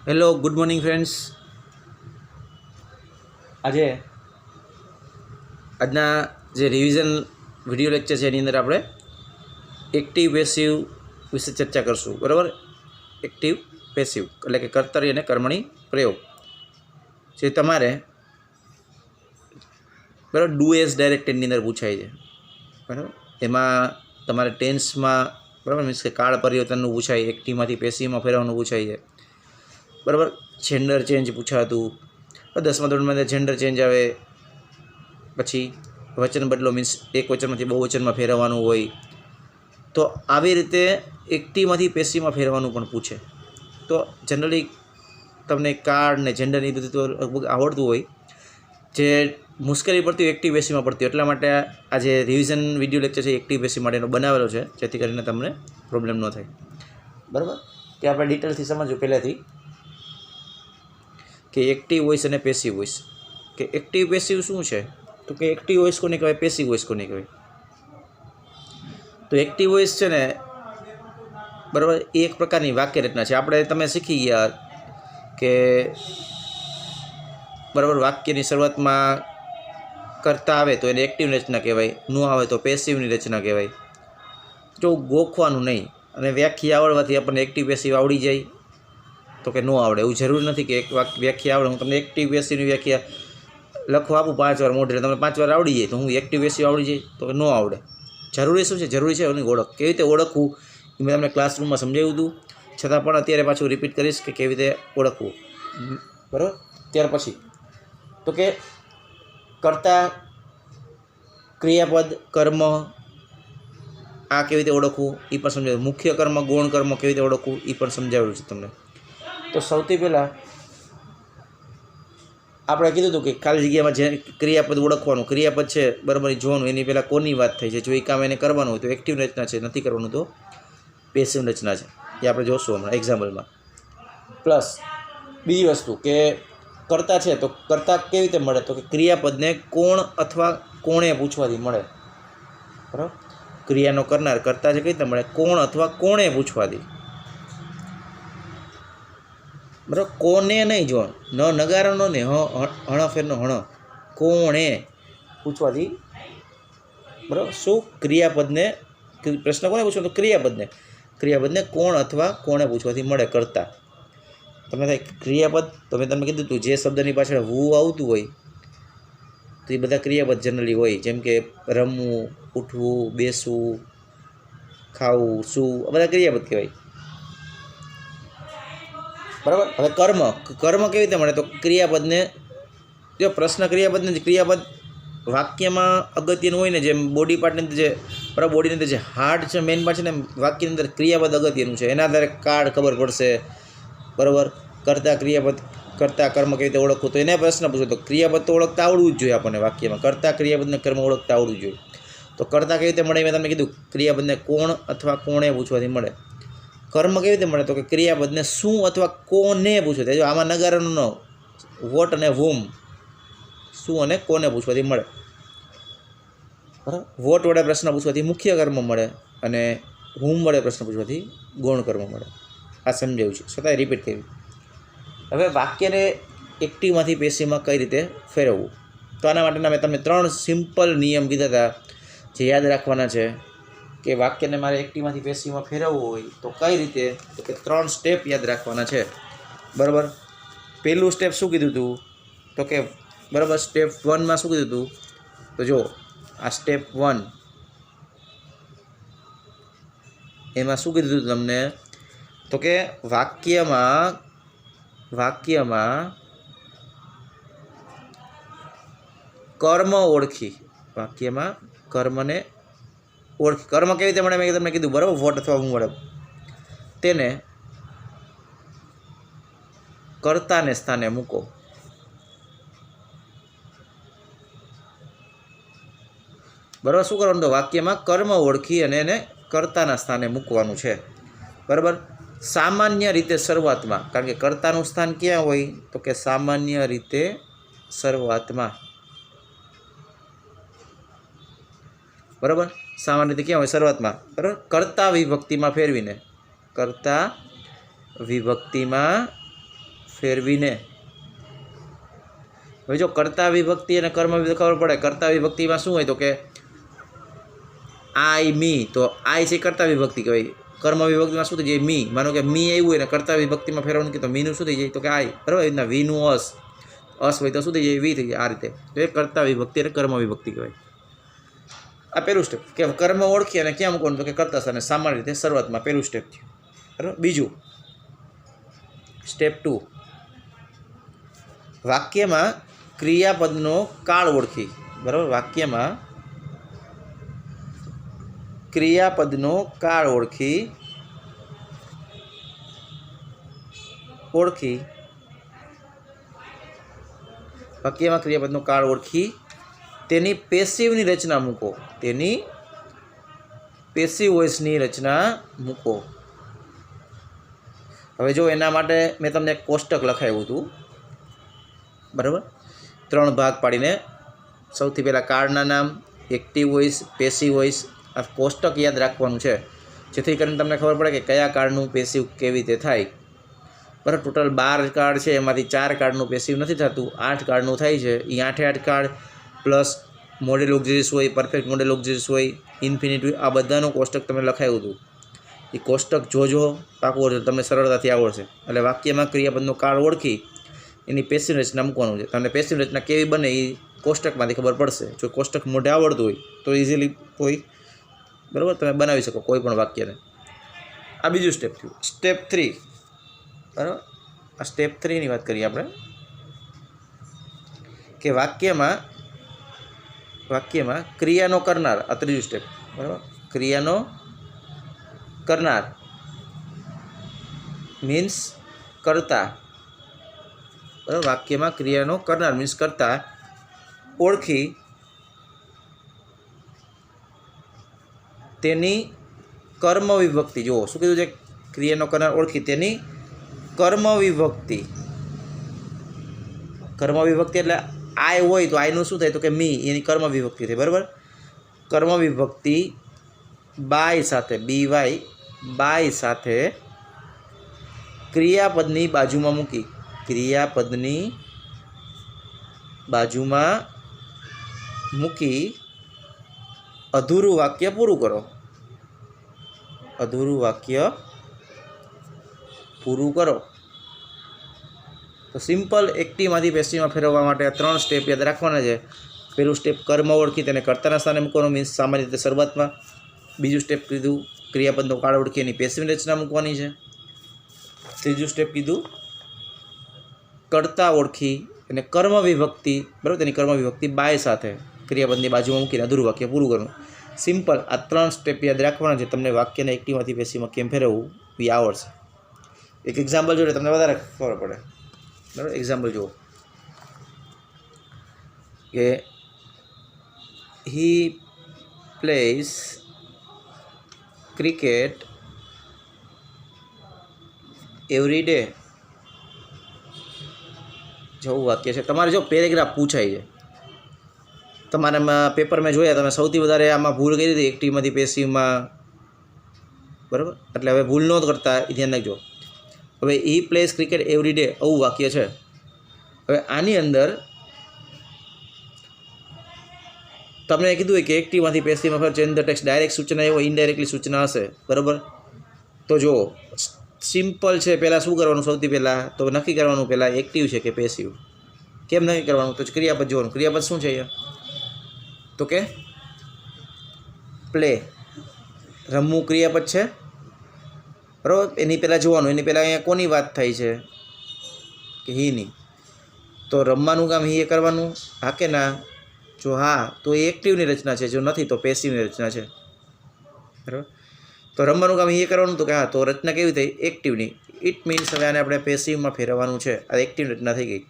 Hello, good morning friends. આજના જે revision video lecture છે એની અંદર આપણે એક્ટિવ પેસિવ વિશે ચર્ચા કરશું. બરાબર? એક્ટિવ પેસિવ એટલે કે કર્તરી અને કર્મણી પ્રયોગ જે તમારે બરાબર ડુ એઝ ડાયરેક્ટેડની અંદર પૂછાય છે. બરાબર? એમાં તમારે ટેન્સમાં બરાબર મીન્સ કે કાળ પરિવર્તનનું પૂછાય, એક્ટિવમાંથી પેસિવમાં ફેરવવાનું પૂછાય છે. બરાબર? જેન્ડર ચેન્જ પૂછાતું, 10મા ધોરણમાં જેન્ડર ચેન્જ આવે, પછી વચન બદલો મીન્સ એક વચનમાંથી બહુવચનમાં ફેરવવાનું હોય. તો આવી રીતે એક્ટિવમાંથી પેસિવમાં ફેરવવાનું પણ પૂછે. તો જનરલી તમને કાળ ને જેન્ડર એ બધું તો લગભગ આવડતું હોય. જે મુશ્કેલી પડતી હોય એક્ટિવ પેસિવમાં પડતી હોય, એટલા માટે આ જે રિવિઝન વિડીયો લેક્ચર છે એક્ટિવ પેસિવ માટેનો બનાવેલો છે, જેથી કરીને તમને પ્રોબ્લેમ ન થાય. બરાબર? કે આપણે ડિટેલથી સમજવું પહેલાંથી કે એક્ટિવ વોઇસ અને પેસિવ વોઇસ. કે એક્ટિવ પેસિવ શું છે? તો કે એક્ટિવ વોઇસ કોને કહેવાય, પેસિવ વોઇસ કોને કહેવાય? તો એક્ટિવ વોઇસ છે ને બરાબર એ એક પ્રકારની વાક્ય રચના છે. આપણે તમે શીખી ગયા કે બરાબર વાક્યની શરૂઆતમાં કરતા આવે તો એને એક્ટિવની રચના કહેવાય, ન આવે તો પેસિવની રચના કહેવાય. જો ગોખવાનું નહીં અને વ્યાખ્યા આવડવાથી આપણને એક્ટિવ પેસિવ આવડી જાય તો કે ન આવડે. એવું જરૂરી નથી કે એક વ્યાખ્યા આવડે, હું તમને એક્ટિવ પેસિવની વ્યાખ્યા લખવા આપું 5 વાર મોઢે, તમને 5 વાર આવડી જાય તો હું એક્ટિવ પેસિવ આવડી જાય તો કે ન આવડે. જરૂરી શું છે? જરૂરી છે એની ઓળખ. કેવી રીતે ઓળખવું એ મેં તમને ક્લાસરૂમમાં સમજાવ્યું હતું, છતાં પણ અત્યારે પાછું રિપીટ કરીશ કે કેવી રીતે ઓળખવું. બરાબર? ત્યાર પછી તો કે કર્તા, ક્રિયાપદ, કર્મ આ કેવી રીતે ઓળખવું એ પણ સમજાવ્યું. મુખ્ય કર્મ, ગૌણ કર્મ કેવી રીતે ઓળખવું એ પણ સમજાવેલું છે તમને. તો સૌથી પહેલાં આપણે કીધું હતું કે ખાલી જગ્યામાં જે ક્રિયાપદ ઓળખવાનું, ક્રિયાપદ છે બરાબર એ જોવાનું, એની પહેલાં કોની વાત થઈ છે. જો એ કામ એને કરવાનું હોય તો એક્ટિવ રચના છે, નથી કરવાનું તો પેસિવ રચના છે. એ આપણે જોશું હમણાં એક્ઝામ્પલમાં. પ્લસ બીજી વસ્તુ કે કર્તા છે તો કર્તા કેવી રીતે મળે? તો કે ક્રિયાપદને કોણ અથવા કોણે પૂછવાથી મળે. બરાબર? ક્રિયાનો કરનાર કર્તા છે કઈ રીતે મળે? કોણ અથવા કોણે પૂછવાથી. બરાબર? કોને નહીં, જો ન નગારાનો ને હણફેરનો હણ, કોણે પૂછવાથી. બરાબર? શું? ક્રિયાપદને, પ્રશ્ન કોને પૂછવાનો? તો ક્રિયાપદને કોણ અથવા કોણે પૂછવાથી મળે કરતા. તમે થાય ક્રિયાપદ તો મેં તમને કીધું હતું, જે શબ્દની પાછળ હું આવતું હોય તો એ બધા ક્રિયાપદ જનરલી હોય. જેમ કે રમવું, ઉઠવું, બેસવું, ખાવું, સૂવું, આ બધા ક્રિયાપદ કહેવાય. બરાબર? હવે કર્મ કેવી રીતે મળે? તો ક્રિયાપદને, જો પ્રશ્ન ક્રિયાપદને જ, ક્રિયાપદ વાક્યમાં અગત્યનું હોય ને, જેમ બોડી પાર્ટની અંદર જે બરાબર બોડીની અંદર જે હાર્ટ છે મેઇન પાર્ટ છે ને, વાક્યની અંદર ક્રિયાપદ અગત્યનું છે. એના આધારે કાર્ડ ખબર પડશે. બરાબર? કરતા, ક્રિયાપદ, કરતા, કર્મ કેવી રીતે ઓળખવું તો એને પ્રશ્ન પૂછો તો ક્રિયાપદ તો ઓળખતા આવડવું જ જોઈએ આપણને વાક્યમાં. કરતા, ક્રિયાપદને કર્મ ઓળખતા આવડવું જોઈએ. તો કરતા કેવી રીતે મળે? મેં તમને કીધું ક્રિયાપદને કોણ અથવા કોણે પૂછવાથી મળે. કર્મ કેવી રીતે મળે? તો કે ક્રિયાપદને શું અથવા કોને પૂછવાથી. જો આમાં નગારાનો વોટ અને વોમ, શું અને કોને પૂછવાથી મળે. બરાબર? વોટ વડે પ્રશ્ન પૂછવાથી મુખ્ય કર્મ મળે અને હુમ વડે પ્રશ્ન પૂછવાથી ગૌણ કર્મ મળે. આ સમજાવ્યું છે, છતાંય રિપીટ કર્યું. હવે વાક્યને એક્ટિવમાંથી પેસિવમાં કઈ રીતે ફેરવવું, તો આના માટેના મેં તમને 3 સિમ્પલ નિયમ કીધા હતા જે યાદ રાખવાના છે. કે વાક્યને મારે એક્ટિવમાંથી પેસિવમાં ફેરવવું હોય તો કઈ રીતે, તો કે 3 સ્ટેપ યાદ રાખવાના છે. બરાબર? પહેલું સ્ટેપ શું કીધું હતું? તો કે બરાબર સ્ટેપ 1માં શું કીધું હતું? તો જો આ સ્ટેપ 1 એમાં શું કીધું હતું તમને? તો કે વાક્યમાં કર્મ ઓળખી, વાક્યમાં કર્મને ઓળખી. કર્મ કેવી રીતે મળે? મેં તમને કીધું બરાબર, વોટ અથવા હું વડે. તેને કર્તાને સ્થાને મૂકો. બરાબર? શું કરવાનું? તો વાક્યમાં કર્મ ઓળખી અને એને કર્તાના સ્થાને મૂકવાનું છે. બરાબર? સામાન્ય રીતે શરૂઆતમાં, કારણ કે કર્તાનું સ્થાન ક્યાં હોય? તો કે સામાન્ય રીતે શરૂઆતમાં. બરાબર? સામાન્ય રીતે ક્યાં હોય? શરૂઆતમાં. બરાબર? કર્તા વિભક્તિમાં ફેરવીને કર્તા વિભક્તિમાં ફેરવીને. હવે જો કર્તા વિભક્તિ અને કર્મ વિભક્તિ ખબર પડે. કર્તા વિભક્તિમાં શું હોય તો કે આઈ મી, તો આઈ છે કર્તા વિભક્તિ કહેવાય. કર્મ વિભક્તિમાં શું થઈ જાય? મી. માનો કે મી આવ્યું હોય ને કર્તા વિભક્તિમાં ફેરવવાનું કીધું તો મીનું શું થઈ જાય તો કે આઈ. બરાબર. એ રીતના વીનું અસ, અસ હોય તો શું થઈ જાય? વી થઈ જાય. આ રીતે તો એ કર્તા વિભક્તિ અને કર્મ વિભક્તિ કહેવાય. આ પહેલું સ્ટેપ કે કર્મ ઓળખી અને ક્યાં મૂકવાનું તો કે કર્તા સ્થાને સામાન્ય રીતે શરૂઆતમાં પહેલું સ્ટેપ થયું. બરાબર. બીજું સ્ટેપ 2, વાક્યમાં ક્રિયાપદનો કાળ ઓળખી. બરાબર. વાક્યમાં ક્રિયાપદનો કાળ ઓળખી વાક્યમાં ક્રિયાપદનો કાળ ઓળખી તેની પેસિવની રચના મૂકો. તેની પેસિવ વોઇસની રચના મૂકો. હવે જો એના માટે મેં તમને એક કોષ્ટક લખાવ્યું હતું. બરાબર. 3 ભાગ પાડીને સૌથી પહેલાં કાર્ડના નામ, એક્ટિવ વોઇસ, પેસિવ વોઇસ, આ કોષ્ટક યાદ રાખવાનું છે જેથી કરીને તમને ખબર પડે કે કયા કાર્ડનું પેસિવ કેવી રીતે થાય. બરાબર. ટોટલ 12 કાર્ડ છે, એમાંથી 4 કાર્ડનું પેસિવ નથી થતું, 8 કાર્ડનું થાય છે. એ 8 કાર્ડ પ્લસ મોડેલ ઓક્ઝિલિસ હોય, પરફેક્ટ મોડેલ ઓક્ઝિલિસ હોય, ઇન્ફિનિટ હોય, આ બધાનું કોષ્ટક તમે લખાવ્યું હતું. એ કોષ્ટક જોજો, પાકું ઓળજો, તમને સરળતાથી આવડશે. એટલે વાક્યમાં ક્રિયાપદનો કાળ ઓળખી એની પેસિવ રચના મૂકવાનું છે. તમને પેસિવ રચના કેવી બને એ કોષ્ટકમાંથી ખબર પડશે. જો કોષ્ટક મોઢે આવડતું હોય તો ઇઝીલી કોઈ બરાબર તમે બનાવી શકો કોઈ પણ વાક્યને. આ બીજું સ્ટેપ થયું. સ્ટેપ 3. બરાબર. આ સ્ટેપ 3ની વાત કરીએ આપણે કે વાક્યમાં ક્રિયાનો કરનાર. આ ત્રીજું સ્ટેપ. બરાબર. ક્રિયાનો કરનાર મીન્સ કર્તા. બરાબર. વાક્યમાં ક્રિયાનો કરનાર મીન્સ કર્તા ઓળખી તેની કર્મ વિભક્તિ. જુઓ શું કીધું છે? ક્રિયાનો કરનાર ઓળખી તેની કર્મ વિભક્તિ. કર્મ વિભક્તિ એટલે આય હોય તો આયનું શું થાય તો કે મી, એની કર્મ વિભક્તિ થાય. બરાબર. કર્મ વિભક્તિ બાય સાથે, બીવાય, બાય સાથે ક્રિયાપદની બાજુમાં મૂકી. ક્રિયાપદની બાજુમાં મૂકી અધૂરું વાક્ય પૂરું કરો. અધૂરું વાક્ય પૂરું કરો. તો સિમ્પલ એક્ટિવમાંથી પેસિવમાં ફેરવવા માટે આ 3 સ્ટેપ યાદ રાખવાના છે. પહેલું સ્ટેપ કર્મ ઓળખી તેને કર્તાના સ્થાને મૂકવાનું મીન્સ સામાન્ય રીતે શરૂઆતમાં. બીજું સ્ટેપ કીધું ક્રિયાપદનો કાળ ઓળખી એની પેસિવની રચના મૂકવાની છે. ત્રીજું સ્ટેપ કીધું કર્તા ઓળખી અને કર્મ વિભક્તિ. બરાબર. તેની કર્મ વિભક્તિ બાય સાથે ક્રિયાપદની બાજુમાં મૂકીને અધૂરું વાક્ય પૂરું કરવું. સિમ્પલ આ 3 સ્ટેપ યાદ રાખવાના છે. તમને વાક્યને એક્ટિવમાંથી પેસિવમાં કેમ ફેરવવું એ આવડશે. એક એક્ઝામ્પલ જોડે તમને વધારે ખબર પડે. બરાબર. એક્ઝામ્પલ જુઓ કે હી પ્લેઝ ક્રિકેટ એવરી ડે. જેવું વાક્ય છે. તમારે જો પેરેગ્રાફ પૂછાય છે તમારે પેપર મેં જોયા, તમે સૌથી વધારે આમાં ભૂલ કરી હતી એક્ટિવમાંથી પેસિવમાં. બરાબર. એટલે હવે ભૂલ ન કરતા એ ધ્યાન રાખજો. હવે હી પ્લેઝ ક્રિકેટ એવરી ડે આવું વાક્ય છે. હવે આની અંદર તમને કીધું હોય કે એક્ટિવમાંથી પેસિવમાં ફેર ચેન્જ ધ ટેક્સ્ટ. ડાયરેક્ટ સૂચના એવો ઇનડાયરેક્ટલી સૂચના હશે. બરાબર. તો જો સિમ્પલ છે. પહેલાં શું કરવાનું? સૌથી પહેલાં તો નક્કી કરવાનું પહેલાં એક્ટિવ છે કે પેસિવ. કેમ નક્કી કરવાનું? તો ક્રિયાપદ જોવાનું. ક્રિયાપદ શું છે અહીંયા તો કે પ્લે. રમવું ક્રિયાપદ છે. બરાબર. એની પહેલાં જોવાનું. એની પહેલાં અહીંયા કોની વાત થાય છે કે હીની. તો રમવાનું કામ હીએ કરવાનું, હા કે ના? જો હા તો એ એક્ટિવની રચના છે, જો નથી તો પેસિવની રચના છે. બરાબર. તો રમવાનું કામ હીએ કરવાનું તો કે હા, તો રચના કેવી થઈ? એક્ટિવની. ઇટ મીન્સ હવે આને આપણે પેસિવમાં ફેરવવાનું છે. આ એક્ટિવ રચના થઈ ગઈ.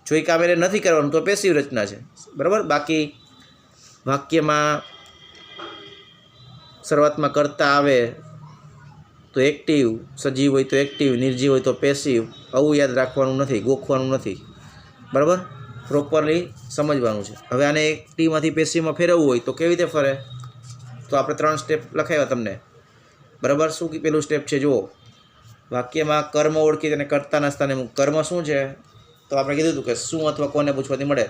જો એ કામ એને નથી કરવાનું તો પેસિવ રચના છે. બરાબર. બાકી વાક્યમાં શરૂઆતમાં કરતા આવે તો એક્ટિવ, સજીવ હોય તો એક્ટિવ, નિર્જીવ હોય તો પેસિવ. આવું યાદ રાખવાનું નથી, ગોખવાનું નથી. બરાબર. પ્રોપરલી સમજવાનું છે. હવે આને એક્ટિવમાંથી પેસિવમાં ફેરવવું હોય તો કેવી રીતે ફરે? તો આપણે 3 સ્ટેપ લખાવ્યા તમને. બરાબર. શું કે પેલું સ્ટેપ છે જુઓ, વાક્યમાં કર્મ ઓળખી તેને કર્તાના સ્થાને મૂક. કર્મ શું છે તો આપણે કીધું હતું કે શું અથવા કોને પૂછવાથી મળે.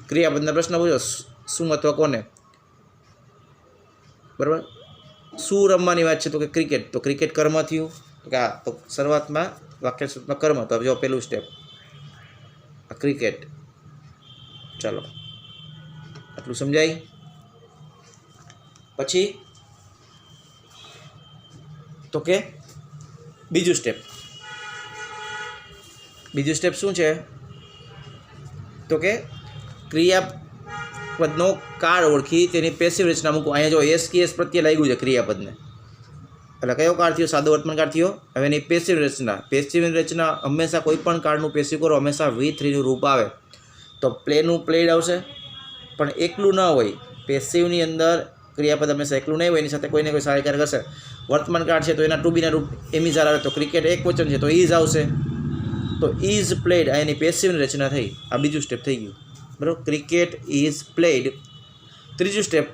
ક્રિયાપદનો પ્રશ્ન પૂછો, શું અથવા કોને, બરાબર. શું રમવાની વાત છે તો કે ક્રિકેટ, તો ક્રિકેટ કર્મ થયું તો કે તો શરૂઆતમાં વાક્ય શરૂઆતમાં કર્મ, તો જો પેલું સ્ટેપ આ ક્રિકેટ. ચાલો આટલું સમજાય. પછી તો કે બીજું સ્ટેપ શું છે તો કે ક્રિયાપદનો કાળ ઓળખી તેની પેસિવ રચના મૂકો. અહીંયા જો એસ કે એસ પ્રત્યે લાગ્યું છે ક્રિયાપદને, એટલે કયો કાળ થયો, સાદો વર્તમાન કાળ થયો. હવે એની પેસિવ રચના હંમેશા કોઈ પણ કાળનું પેસિવ કરો હંમેશા V3નું રૂપ આવે. તો પ્લેનું પ્લેડ આવશે, પણ એકલું ન હોય. પેસિવની અંદર ક્રિયાપદ હંમેશા એકલું નહીં હોય, એની સાથે કોઈને કોઈ સહાયકાર હશે. વર્તમાન કાળ છે તો એના ટુ બીના રૂપ એમિઝાર આવે, તો ક્રિકેટ એક વચન છે તો ઇઝ આવશે, તો ઇઝ પ્લેડ આ એની પેસિવની રચના થઈ. આ બીજું સ્ટેપ થઈ ગયું, બરાબર. Cricket is played. ત્રીજું સ્ટેપ,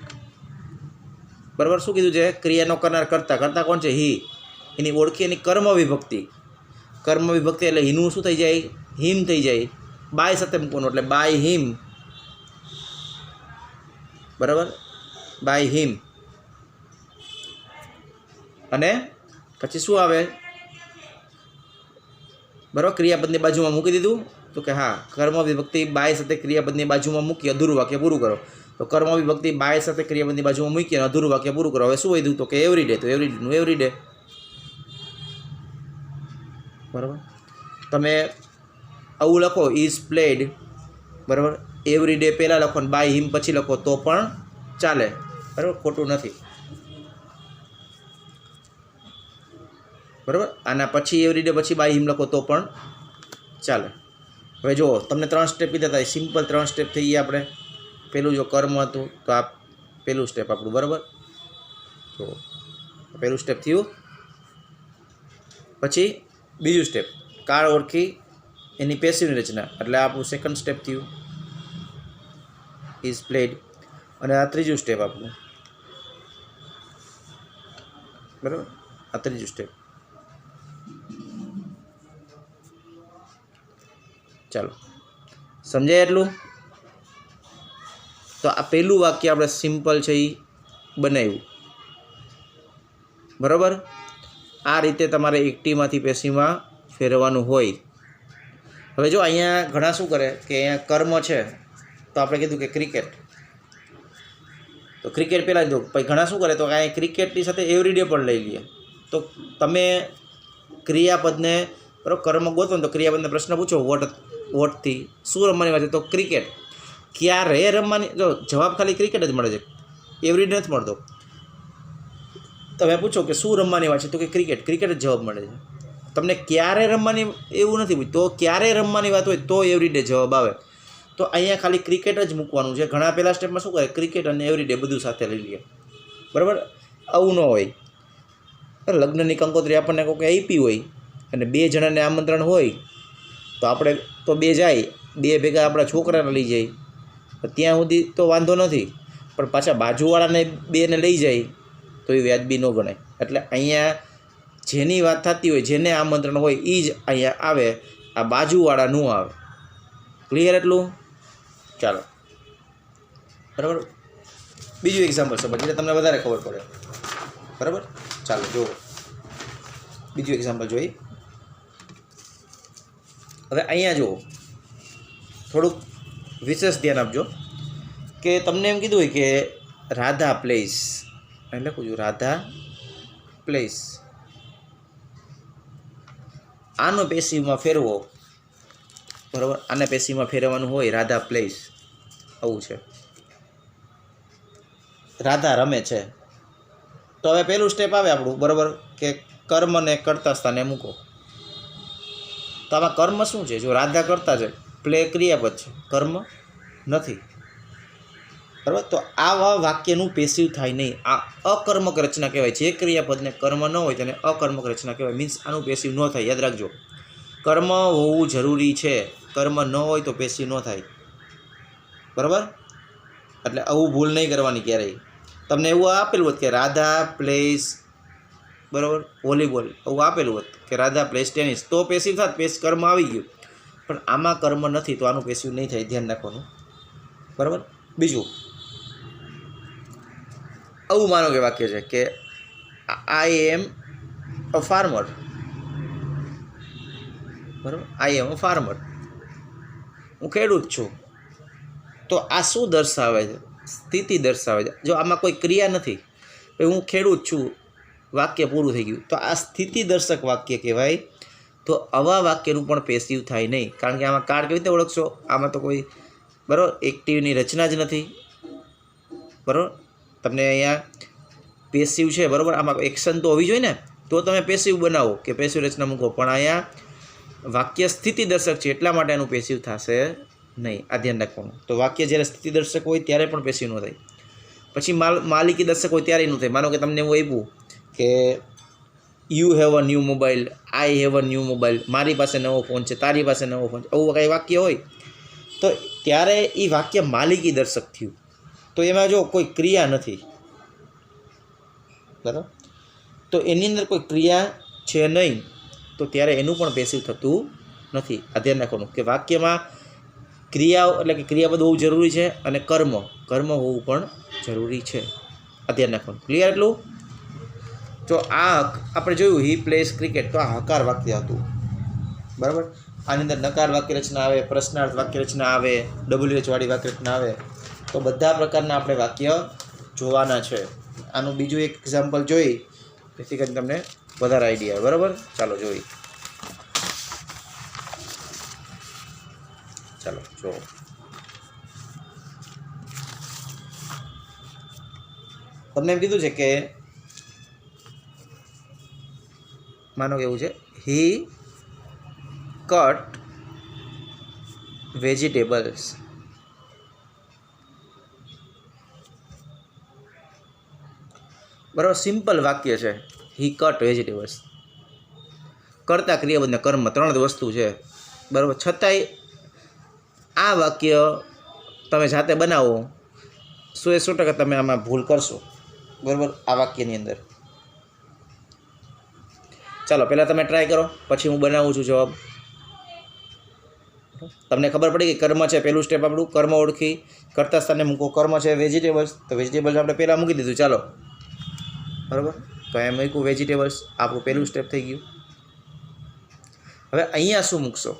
બરાબર. શું કીધું છે, ક્રિયાનો કરનાર કરતા કોણ છે, હી. એની ઓળખી એની કર્મ વિભક્તિ એટલે હીનું શું થઈ જાય, હિમ થઈ જાય. બાય સાથે મૂકવાનું એટલે બાય હિમ, બરાબર, બાય હિમ. અને પછી શું આવે, બરાબર, ક્રિયાપદની બાજુમાં મૂકી દીધું તો કે હા કર્મ વિભક્તિ બાય સાથે ક્રિયાપદની બાજુમાં મૂકી અધૂરું વાક્ય પૂરું કરો. તો કર્મ વિભક્તિ બાય સાથે ક્રિયાપદની બાજુમાં મૂકી અને અધૂરું વાક્ય પૂરું કરો. હવે શું વધ્યું તો કે એવરી ડે, તો એવરીડેનું એવરી ડે, બરાબર. તમે આવું લખો ઇઝ પ્લેડ, બરાબર, એવરી ડે પહેલાં લખો ને બાય હિમ પછી લખો તો પણ ચાલે, બરાબર, ખોટું નથી, બરાબર. આના પછી એવરી ડે પછી બાય હિમ લખો તો પણ ચાલે. હવે જુઓ તમને 3 સ્ટેપ કીધા હતા, સિમ્પલ 3 સ્ટેપ થઈ ગયા આપણે. પેલું જો કર્મ હતું તો આ પેલું સ્ટેપ આપણું, બરાબર. તો પેલું સ્ટેપ થયું. પછી બીજું સ્ટેપ કાળ ઓળખી એની પેસિવની રચના, એટલે આપણું સેકન્ડ સ્ટેપ થયું ઇઝ પ્લેડ. અને આ ત્રીજું સ્ટેપ આપણું, બરાબર, આ ત્રીજું સ્ટેપ. ચાલો સમજાય એટલું. તો આ પહેલું વાક્ય આપણે સિમ્પલ છે એ બનાવ્યું, બરાબર. આ રીતે તમારે એક્ટિવમાંથી પેસિવમાં ફેરવવાનું હોય. હવે જો અહીંયા ઘણા શું કરે કે અહીંયા કર્મ છે તો આપણે કીધું કે ક્રિકેટ, તો ક્રિકેટ પહેલાં લીધું. પછી ઘણા શું કરે તો અહીંયા ક્રિકેટની સાથે એવરીડે પણ લઈ લઈએ. તો તમે ક્રિયાપદને બરાબર કર્મ ગોતો ને તો ક્રિયાપદને પ્રશ્ન પૂછો વોટથી શું રમવાની વાત છે તો ક્રિકેટ. ક્યારે રમવાની, જો જવાબ ખાલી ક્રિકેટ જ મળે છે, એવરીડે નથી મળતો. તમે પૂછો કે શું રમવાની વાત છે તો કે ક્રિકેટ જ જવાબ મળે છે. તમને ક્યારે રમવાની એવું નથી પૂછ્યું, તો ક્યારે રમવાની વાત હોય તો એવરીડે જવાબ આવે. તો અહીંયા ખાલી ક્રિકેટ જ મૂકવાનું છે. ઘણા પહેલાં સ્ટેપમાં શું કરે ક્રિકેટ અને એવરીડે બધું સાથે લઈ લે, બરાબર. આવું ન હોય. લગ્નની કંકોત્રી આપણને કોઈ આપી હોય અને 2 જણાને આમંત્રણ હોય તો આપણે તો 2 જાય, 2 ભેગા આપણા છોકરાને લઈ જાય ત્યાં સુધી તો વાંધો નથી, પણ પાછા બાજુવાળાને 2ને લઈ જાય તો એ વ્યાજબી ન ગણાય. એટલે અહીંયા જેની વાત થતી હોય, જેને આમંત્રણ હોય એ જ અહીંયા આવે, આ બાજુવાળા ન આવે. ક્લિયર એટલું? ચાલો, બરાબર. બીજું એક્ઝામ્પલ સમજ એટલે તમને વધારે ખબર પડે, બરાબર. ચાલો જુઓ બીજું એક્ઝામ્પલ જોઈ. હવે અહીંયા જુઓ થોડુંક વિશેષ ધ્યાન આપજો કે તમને એમ કીધું હોય કે રાધા પ્લેસ, એટલે લખું છું રાધા પ્લેસ. આનો પેસિવમાં ફેરવો, બરાબર. આને પેસિવમાં ફેરવવાનું હોય રાધા પ્લેસ, આવું છે. રાધા રમે છે. તો હવે પહેલું સ્ટેપ આવે આપણું, બરાબર, કે કર્મને કર્તા સ્થાને મૂકો. તો આમાં કર્મ શું છે, જો રાધા કરતા છે, પ્લે ક્રિયાપદ છે, કર્મ નથી, બરાબર. તો આવા વાક્યનું પેસિવ થાય નહીં. આ અકર્મક રચના કહેવાય. જે ક્રિયાપદને કર્મ ન હોય તેને અકર્મક રચના કહેવાય. મીન્સ આનું પેસિવ ન થાય. યાદ રાખજો, કર્મ હોવું જરૂરી છે, કર્મ ન હોય તો પેસિવ ન થાય, બરાબર. એટલે આવું ભૂલ નહીં કરવાની ક્યારેય. તમને એવું આપેલું હોત કે રાધા પ્લેસ બરાબર, વોલીબોલ એવું આપેલું હોત કે રાધા પ્લેસ ટેનિસ, તો પેસિવ થાત, કર્મ આવી ગયું. પણ આમાં કર્મ નથી તો આનું પેસિવ નહીં થાય, ધ્યાન રાખવાનું. બરાબર. બીજું આવું માનો કે વાક્ય છે કે આઈ એમ અ ફાર્મર. બરાબર, આઈ એમ અ ફાર્મર, હું ખેડૂત છું. તો આ શું દર્શાવે છે? સ્થિતિ દર્શાવે છે. જો આમાં કોઈ ક્રિયા નથી, હું ખેડૂત છું, વાક્ય પૂરું થઈ ગયું. તો આ સ્થિતિ દર્શક વાક્ય કહેવાય. તો આવા વાક્યનું પણ પેસિવ થાય નહીં, કારણ કે આમાં કાળ કેવી રીતે ઓળખશો? આમાં તો કોઈ બરાબર એક્ટિવની રચના જ નથી. બરાબર, તમને અહીંયા પેસિવ છે, બરાબર, આમાં એક્શન તો હોવી જોઈએ ને, તો તમે પેસિવ બનાવો કે પેસિવ રચના મૂકો. પણ અહીંયા વાક્ય સ્થિતિ દર્શક છે એટલા માટે એનું પેસિવ થશે નહીં, આ ધ્યાન રાખવાનું. તો વાક્ય જ્યારે સ્થિતિ દર્શક હોય ત્યારે પણ પેસિવ ન થાય. પછી માલિકી દર્શક હોય ત્યારે ન થાય. માનો કે તમને એવું આપ્યું કે you have a new mobile, I have a new mobile, મારી પાસે નવો ફોન છે, તારી પાસે નવો ફોન છે, આવું કંઈ વાક્ય હોય તો ત્યારે એ વાક્ય માલિકી દર્શક થયું. તો એમાં જો કોઈ ક્રિયા નથી, બરાબર, તો એની અંદર કોઈ ક્રિયા છે નહીં, તો ત્યારે એનું પણ પેસિવ થતું નથી. આ ધ્યાન રાખવાનું કે વાક્યમાં ક્રિયાઓ એટલે કે ક્રિયાપદ હોવું જરૂરી છે અને કર્મ હોવું પણ જરૂરી છે. આ ધ્યાન રાખવાનું. ક્લિયર એટલું? જો આ આપણે જોયું હી પ્લેસ ક્રિકેટ, તો આ હકાર વાક્ય હતું. બરાબર. આની અંદર નકાર વાક્ય રચના આવે, પ્રશ્નાર્થ વાક્ય રચના આવે, WH વાળી વાક્ય રચના આવે. તો બધા પ્રકારના આપણે વાક્ય જોવાના છે. આનું બીજું એક એક્ઝામ્પલ જોઈ, જેથી કરીને તમને વધારે આઈડિયા આવે. બરાબર, ચાલો જોઈ. ચાલો જો, તમને એમ કીધું છે કે માનો કે એવું છે, હી કટ વેજીટેબલ્સ. બરાબર, સિમ્પલ વાક્ય છે, હી કટ વેજીટેબલ્સ. કરતા ક્રિયાપદ ને કર્મ 3 જ વસ્તુ છે. બરાબર, છતાંય આ વાક્ય તમે જાતે બનાવો 100% તમે આમાં ભૂલ કરશો. બરાબર, આ વાક્યની અંદર. ચાલો પહેલાં તમે ટ્રાય કરો, પછી હું બનાવું છું જવાબ. તમને ખબર પડી કે કર્મ છે, પહેલું સ્ટેપ આપણું કર્મ ઓળખી કરતા સ્થાને મૂકો. કર્મ છે વેજીટેબલ્સ, તો વેજીટેબલ્સ આપણે પહેલાં મૂકી દીધું. ચાલો, બરાબર, તો એમ મૂક્યું વેજીટેબલ્સ, આપણું પહેલું સ્ટેપ થઈ ગયું. હવે અહીંયા શું મૂકશો?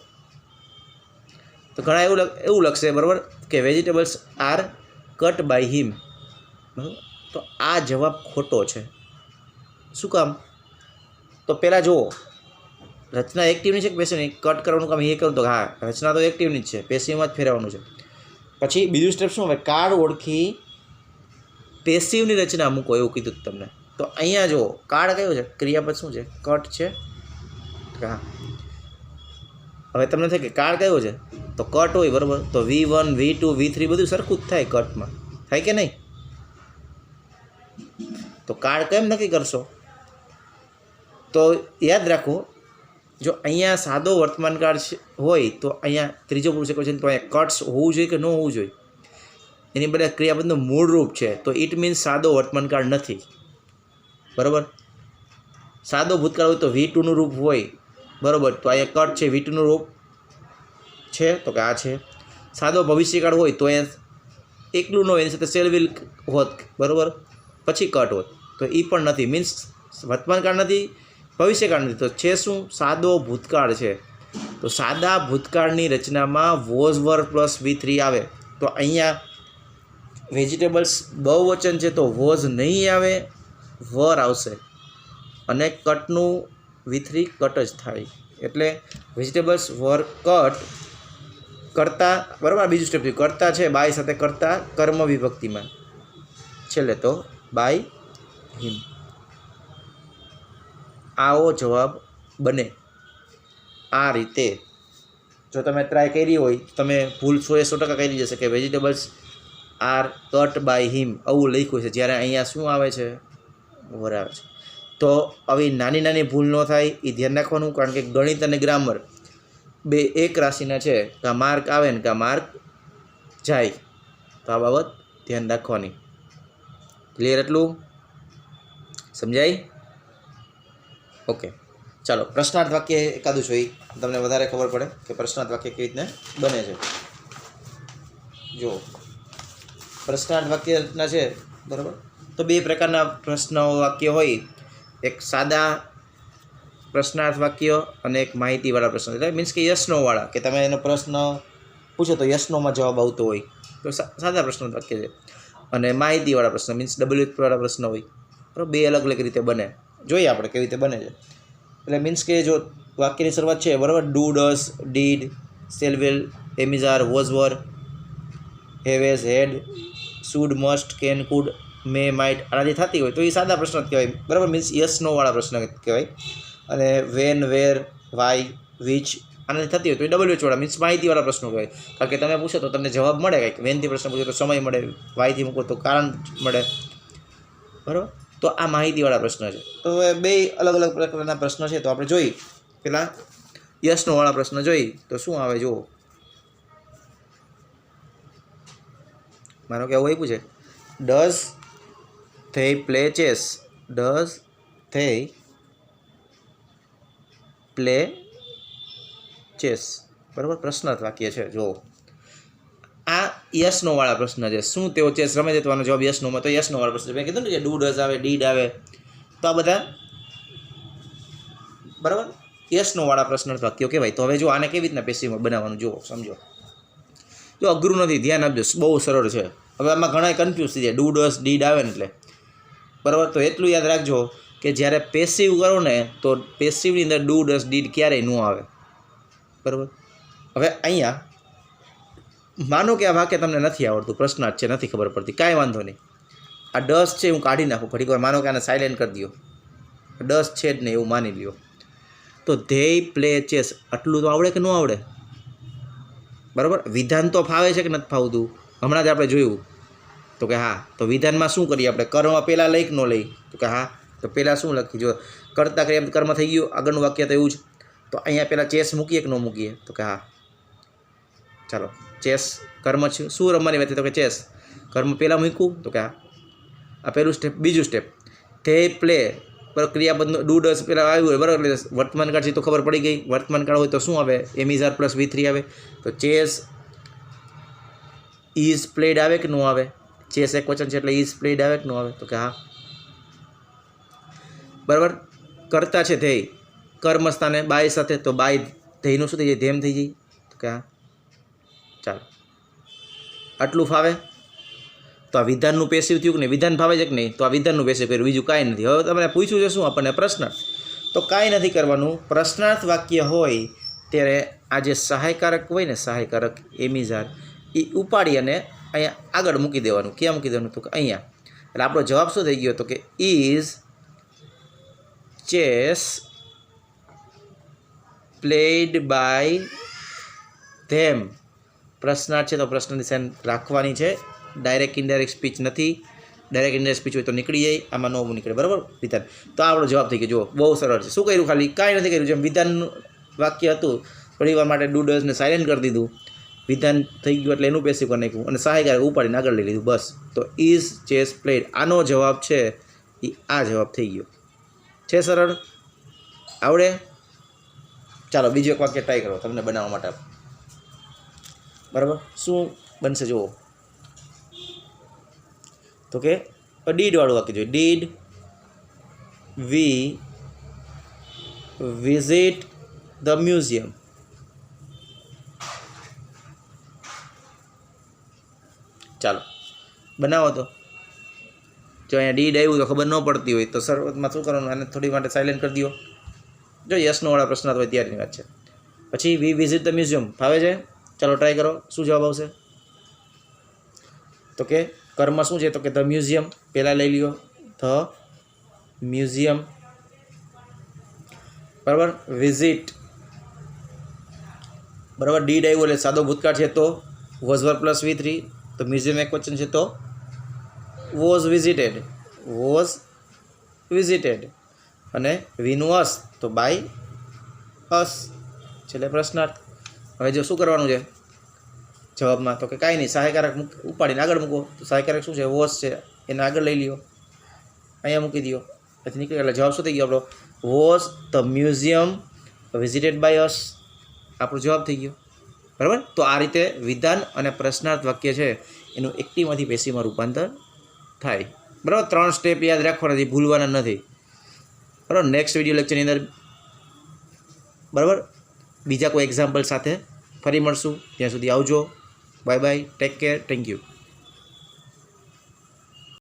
તો ઘણા એવું લખશે, બરાબર, કે vegetables are cut by him. બરાબર, તો આ જવાબ ખોટો છે. શું કામ? તો પહેલાં જુઓ, રચના એક્ટિવની છે કે પેસિવની? કટ કરવાનું કામ એ કરું તો હા, રચના તો એક્ટિવની જ છે, પેસિવમાં જ ફેરવવાનું છે. પછી બીજું સ્ટેપ શું હોય? કાર્ડ ઓળખી પેસિવની રચના મૂકો, એવું કીધું તમને. તો અહીંયા જુઓ, કાર્ડ કયો છે? ક્રિયાપદ શું છે? કટ છે. હા, હવે તમને થાય કે કાર્ડ કયો છે? તો કટ હોય, બરાબર, તો V1 V2 V3 બધું સરખું જ થાય કટમાં, થાય કે નહીં? તો કાર્ડ કેમ નક્કી કરશો? તો યાદ રાખો, જો અહીંયા સાદો વર્તમાનકાળ હોય તો અહીંયા ત્રીજો પુરુષ એકવચન, તો અહીંયા કટ્સ હોવું જોઈએ કે ન હોવું જોઈએ? એની બધા ક્રિયાપદનું મૂળ રૂપ છે, તો ઇટ મીન્સ સાદો વર્તમાનકાળ નથી. બરાબર, સાદો ભૂતકાળ હોય તો V2નું રૂપ હોય, બરાબર, તો અહીંયા કટ છે, V2નું રૂપ છે, તો કે આ છે. સાદો ભવિષ્યકાળ હોય તો અહીંયા એકલું ન હોય, એની સાથે સેલ વિલ હોત, બરાબર, પછી કટ હોત, તો એ પણ નથી. મીન્સ વર્તમાનકાળ નથી, ભવિષ્યકાળ નથી, તો છે શું? સાદો ભૂતકાળ છે. તો સાદા ભૂતકાળની રચનામાં વોઝ વર પ્લસ V3 આવે. તો અહીંયા વેજીટેબલ્સ બહુવચન છે, તો વોઝ નહીં આવે, વર આવશે, અને કટનું V3 કટ જ થાય. એટલે વેજીટેબલ્સ વર કટ કરતા, બરાબર, બીજું સ્ટેપ થયું. કરતા છે બાય સાથે કરતા કર્મ વિભક્તિમાં, છેલ્લે તો બાય હિમ. આવો જવાબ બને. આ રીતે જો તમે ટ્રાય કરી હોય, તમે ભૂલ 100% કરી જશે કે vegetables are cut by him આવું લખ્યું છે, જ્યારે અહીંયા શું આવે છે? વર આવે છે. તો આવી નાની નાની ભૂલ ન થાય એ ધ્યાન રાખવાનું, કારણ કે ગણિત અને ગ્રામર બે એક રાશિના છે, કાં માર્ક આવે ને કાં માર્ક જાય. તો આ બાબત ધ્યાન રાખવાની. ક્લિયર? એટલું સમજાય? ઓકે, ચાલો પ્રશ્નાર્થ વાક્ય એકાદું જોઈ, તમને વધારે ખબર પડે કે પ્રશ્નાર્થ વાક્ય કેવી રીતના બને છે. જો પ્રશ્નાર્થ વાક્યના છે બરાબર, તો બે પ્રકારના પ્રશ્ન વાક્ય હોય, એક સાદા પ્રશ્નાર્થ વાક્ય અને એક માહિતીવાળા પ્રશ્ન. એટલે મીન્સ કે યસનોવાળા, કે તમે એનો પ્રશ્ન પૂછો તો યસનોમાં જવાબ આવતો હોય તો સાદા પ્રશ્નાર્થ વાક્ય છે. અને માહિતીવાળા પ્રશ્ન મીન્સ WH વાળા પ્રશ્ન હોય, બરાબર. બે અલગ અલગ રીતે બને, જોઈએ આપણે કેવી રીતે બને છે. એટલે મીન્સ કે જો વાક્યની શરૂઆત છે બરાબર, do, does, did, shall, will, am, is, are, was, were, have, has, had, should, must, can, could, may, might આનાથી થતી હોય તો એ સાદા પ્રશ્ન કહેવાય, બરાબર. મીન્સ યસનોવાળા પ્રશ્ન કહેવાય. અને વેન, વેર, વાય, વિચ આનાથી થતી હોય તો એ WH વાળા મીન્સ માહિતીવાળા પ્રશ્નો કહેવાય. કારણ કે તમે પૂછો તો તમને જવાબ મળે, કંઈક વેનથી પ્રશ્ન પૂછો તો સમય મળે, વાયથી મૂકો તો કારણ મળે, બરાબર. તો આ માહિતીવાળા પ્રશ્ન છે. તો એ બે અલગ અલગ પ્રકારના પ્રશ્નો છે. તો આપણે જોઈ પેલા યસનોવાળા પ્રશ્ન જોઈ તો શું આવે જુઓ. માનો કે આવું આપ્યું છે, does they play chess, does they play chess, બરાબર. પ્રશ્નાર્થ વાક્ય છે. જુઓ આ યસનોવાળા પ્રશ્ન છે, શું તેઓ ચેસ રમે છે, તો આનો જવાબ યસનોમાં, તો યસનોવાળા પ્રશ્ન. મેં કીધું ને કે ડુ, ડઝ આવે, ડીડ આવે, તો આ બધા બરાબર યસનોવાળા પ્રશ્નાર્થ વાક્યો કહેવાય. તો હવે જો આને કેવી રીતના પેસિવમાં બનાવવાનું જુઓ, સમજો. જો અઘરું નથી, ધ્યાન આપજો, બહુ સરળ છે. હવે આમાં ઘણા કન્ફ્યુઝ થઈ જાય, ડુ, ડસ, ડીડ આવે ને એટલે, બરાબર. તો એટલું યાદ રાખજો કે જ્યારે પેસિવ કરો ને તો પેસિવની અંદર ડુ, ડસ, ડીડ ક્યારેય ન આવે, બરાબર. હવે અહીંયા માનો કે આ વાક્ય તમને નથી આવડતું, પ્રશ્નાર્થ છે, નથી ખબર પડતી, કાંઈ વાંધો નહીં. આ ડસ છે હું કાઢી નાખું ઘડીક વાર, માનો કે આને સાયલેન્ટ કરી દો, ડસ છે જ નહીં એવું માની લ્યો. તો ધે પ્લે ચેસ આટલું તો આવડે કે ન આવડે, બરાબર. વિધાન તો ફાવે છે કે નથી ફાવતું, હમણાં જ આપણે જોયું તો કે હા. તો વિધાનમાં શું કરીએ આપણે, કર્મ પહેલાં લઈ કે ન લઈ, તો કે હા. તો પહેલાં શું લખી, જો કરતા કરીએ કર્મ થઈ ગયું, આગળનું વાક્ય તો એવું જ. તો અહીંયા પહેલાં ચેસ મૂકીએ કે ન મૂકીએ, તો કે હા. ચાલો ચેસ કર્મ છે, શું રમવાની વાત, તો કે ચેસ. કર્મ પહેલાં મૂક્યું, તો કે હા. આ પહેલું સ્ટેપ. બીજું સ્ટેપ, ધે પ્લે, બરાબર. ક્રિયાપદનું ડુ, ડસ પહેલાં આવ્યું હોય, બરાબર. એટલે વર્તમાન કાળ છે તો ખબર પડી ગઈ. વર્તમાન કાળ હોય તો શું આવે, એમ, ઇઝ, આર પ્લસ V3 આવે. તો ચેસ ઇઝ પ્લેડ આવે કે ન આવે, ચેસ એક વચન છે એટલે ઇઝ પ્લેડ આવે કે ન આવે, તો કે હા, બરાબર. કરતા છે ધેય, કર્મ સ્થાને બાય સાથે, તો બાય ધેયનું શું થઈ જાય, ધેમ થઈ જાય, તો કે હા. ચાલો આટલું ફાવે. તો આ વિધાનનું પેસિવ થયું કે નહીં, વિધાન ફાવે છે કે નહીં, તો આ વિધાનનું પેસિવ કર્યું, બીજું કાંઈ નથી. હવે તમને પૂછ્યું છે શું આપણને, પ્રશ્ન, તો કાંઈ નથી કરવાનું. પ્રશ્નાર્થ વાક્ય હોય ત્યારે આ જે સહાયકારક હોય ને, સહાયકારક એમ, ઇઝ, આર, એ ઉપાડી અને અહીંયા આગળ મૂકી દેવાનું. ક્યાં મૂકી દેવાનું, તો કે અહીંયા. એટલે આપણો જવાબ શું થઈ ગયો, તો કે is chess played by them. પ્રશ્નાર્થ છે તો પ્રશ્નની સાઇન રાખવાની છે, ડાયરેક્ટ ઇનડાયરેક્ટ સ્પીચ નથી. ડાયરેક્ટ ઇનડાયરેક્ટ સ્પીચ હોય તો નીકળી જાય, આમાં નો નીકળે, બરાબર. વિધાન. તો આપણો જવાબ થઈ ગયો. જુઓ બહુ સરળ છે. શું કર્યું, ખાલી કાંઈ નથી કર્યું. જેમ વિધાનનું વાક્ય હતું થોડી વાર માટે ડુ, ડઝને સાયલેન્ટ કરી દીધું, વિધાન થઈ ગયું એટલે એનું પેસિવ કરી નાખ્યું, અને સહાયકાર ઉપાડીને આગળ લઈ લીધું, બસ. તો ઇઝ ચેસ પ્લેડ, આનો જવાબ છે એ આ જવાબ થઈ ગયો છે. સરળ, આવડે. ચાલો બીજું એક વાક્ય ટ્રાય કરો તમને બનાવવા માટે, બરાબર. શું બનશે જુઓ. તો કે ડીડ વાળું વાક્ય જોઈએ. Did we visit the museum. ચાલો બનાવો. તો જો અહીંયા ડીડ આવ્યું તો ખબર ન પડતી હોય તો શરૂઆતમાં શું કરવાનું, આને થોડી માટે સાયલેન્ટ કરી દો. જો યસનોવાળા પ્રશ્ન હોય ત્યારની વાત છે. પછી વી વિઝિટ ધ મ્યુઝિયમ ફાવે છે. ચાલો ટ્રાય કરો, શું જવાબ આવશે. તો કે કર્મ શું છે, તો કે ધ મ્યુઝિયમ પહેલાં લઈ લ્યો, ધ મ્યુઝિયમ, બરાબર. વિઝિટ, બરાબર. ડીડ આવ્યું એટલે સાદો ભૂતકાળ છે તો વોઝ વર પ્લસ V3. તો મ્યુઝિયમ એક વચન છે તો વોઝ વિઝિટેડ, વોઝ વિઝિટેડ. અને વીનું અસ તો બાય અસ, છેલ્લે પ્રશ્નાર્થ. હવે જો શું કરવાનું છે જવાબમાં, તો કે કાંઈ નહીં, સહાયકારક ઉપાડીને આગળ મૂકો. તો સહાયકારક શું છે, વોઝ છે, એને આગળ લઈ લ્યો, અહીંયા મૂકી દો, એથી નીકળી. એટલે જવાબ શું થઈ ગયો આપણો, was the museum visited by us? આપણો જવાબ થઈ ગયો. બરાબર. તો આ રીતે વિધાન અને પ્રશ્નાર્થ વાક્ય છે એનું એક્ટિવમાંથી પેસિવમાં રૂપાંતર થાય. બરાબર. 3 સ્ટેપ યાદ રાખવાના નથી, ભૂલવાના નથી. બરાબર. નેક્સ્ટ વિડીયો લેક્ચરની અંદર બરાબર બીજા કોઈ એક્ઝામ્પલ સાથે ફરી મળશું. ત્યાં સુધી આવજો. Bye bye. Take care. Thank you.